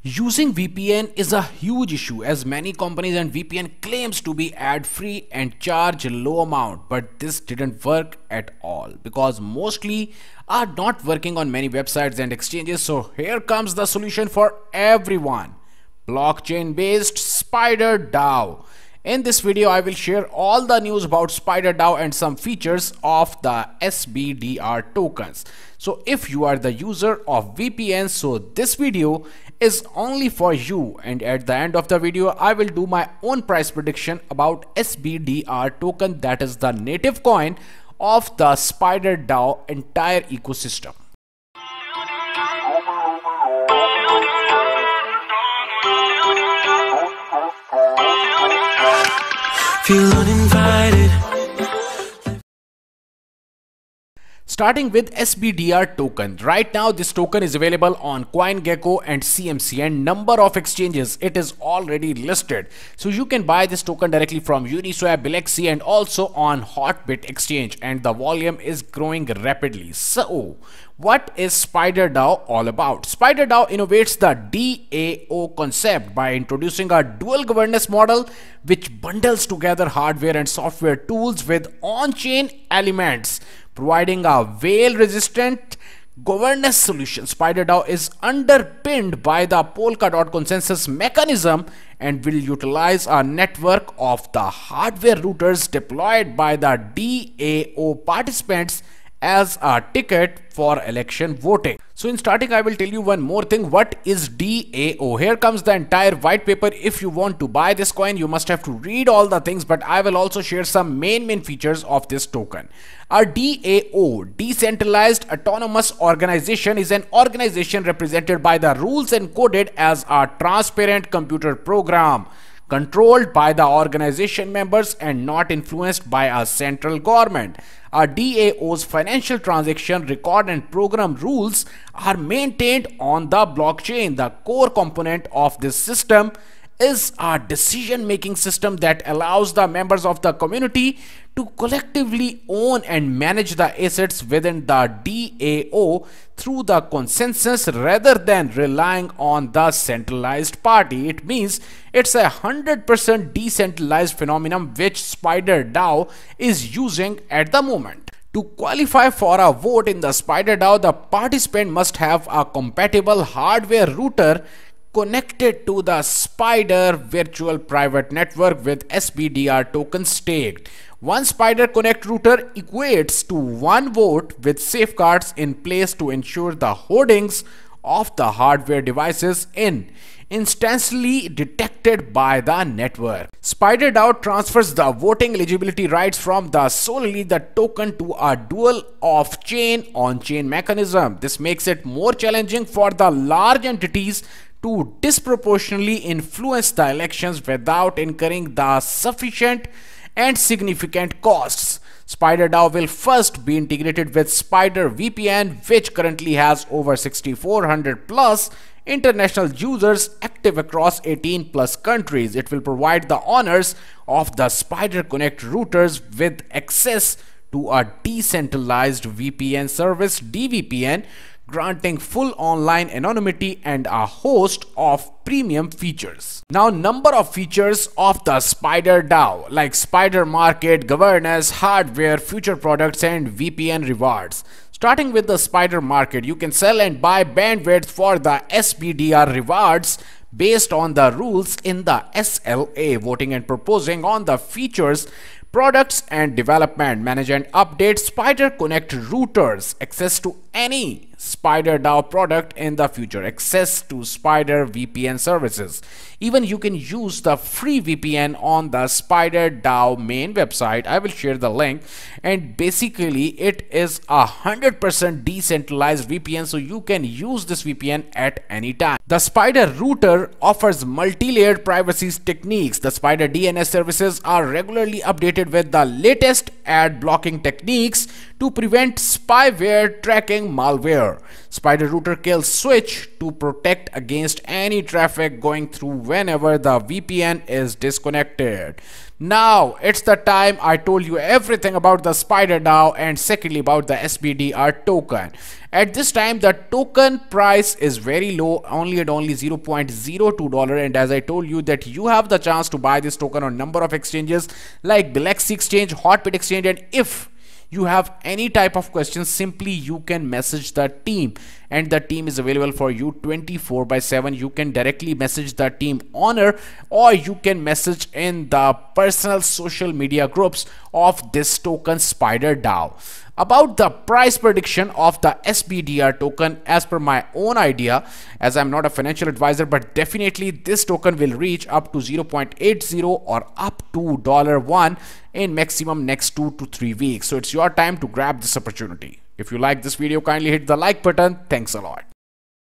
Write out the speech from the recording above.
Using VPN is a huge issue as many companies and VPN claims to be ad-free and charge a low amount, but this didn't work at all because mostly are not working on many websites and exchanges. So here comes the solution for everyone. Blockchain based SpiderDAO. In this video, I will share all the news about SpiderDAO and some features of the SBDR tokens. So if you are the user of VPN, so this video is only for you, and at the end of the video, I will do my own price prediction about SBDR token, that is the native coin of the SpiderDAO entire ecosystem. Feel uninvited. Starting with SBDR token. Right now this token is available on CoinGecko and CMC and number of exchanges. It is already listed. So you can buy this token directly from Uniswap, Bilex and also on Hotbit exchange, and the volume is growing rapidly. So what is SpiderDAO all about? SpiderDAO innovates the DAO concept by introducing a dual governance model which bundles together hardware and software tools with on-chain elements, providing a whale-resistant governance solution. SpiderDAO is underpinned by the Polkadot consensus mechanism and will utilize a network of the hardware routers deployed by the DAO participants as a ticket for election voting. So in starting, I will tell you one more thing. What is DAO? Here comes the entire white paper. If you want to buy this coin, you must have to read all the things, but I will also share some main features of this token. A DAO, Decentralized Autonomous Organization, is an organization represented by the rules encoded as a transparent computer program, controlled by the organization members and not influenced by a central government. A DAO's financial transaction record and program rules are maintained on the blockchain. The core component of this system is a decision-making system that allows the members of the community to collectively own and manage the assets within the DAO through the consensus rather than relying on the centralized party. It means it's a 100% decentralized phenomenon which SpiderDAO is using at the moment. To qualify for a vote in the SpiderDAO, the participant must have a compatible hardware router connected to the Spider virtual private network with SBDR tokens staked. One Spider Connect router equates to one vote with safeguards in place to ensure the hoardings of the hardware devices instantly detected by the network. SpiderDAO transfers the voting eligibility rights from the solely the token to a dual off-chain on-chain mechanism. This makes it more challenging for the large entities to disproportionately influence the elections without incurring the sufficient and significant costs. SpiderDAO will first be integrated with Spider VPN, which currently has over 6,400 plus international users active across 18 plus countries. It will provide the owners of the Spider Connect routers with access to a decentralized VPN service, DVPN, granting full online anonymity and a host of premium features. Now, number of features of the SpiderDAO like Spider Market, governance, hardware, future products and VPN rewards. Starting with the Spider Market, you can sell and buy bandwidth for the SBDR rewards based on the rules in the SLA, voting and proposing on the features, products and development, manage and update Spider Connect routers, access to any SpiderDAO product in the future, access to Spider VPN services. Even you can use the free VPN on the SpiderDAO main website. I will share the link, and basically it is 100% decentralized VPN, so you can use this VPN at any time. The Spider router offers multi-layered privacy techniques. The Spider DNS services are regularly updated with the latest ad blocking techniques to prevent spyware tracking detecting malware. Spider Router kills switch to protect against any traffic going through whenever the VPN is disconnected. Now it's the time I told you everything about the Spider DAO and secondly about the SBDR token. At this time the token price is very low, only $0.02, and as I told you that you have the chance to buy this token on number of exchanges like Galaxy Exchange, Hotbit Exchange, and if you have any type of questions, simply you can message the team and the team is available for you 24/7. You can directly message the team Honor or you can message in the personal social media groups of this token Spider DAO. About the price prediction of the SBDR token, as per my own idea, as I'm not a financial advisor, but definitely this token will reach up to 0.80 or up to $1 in maximum next 2 to 3 weeks. So it's your time to grab this opportunity. If you like this video, kindly hit the like button. Thanks a lot.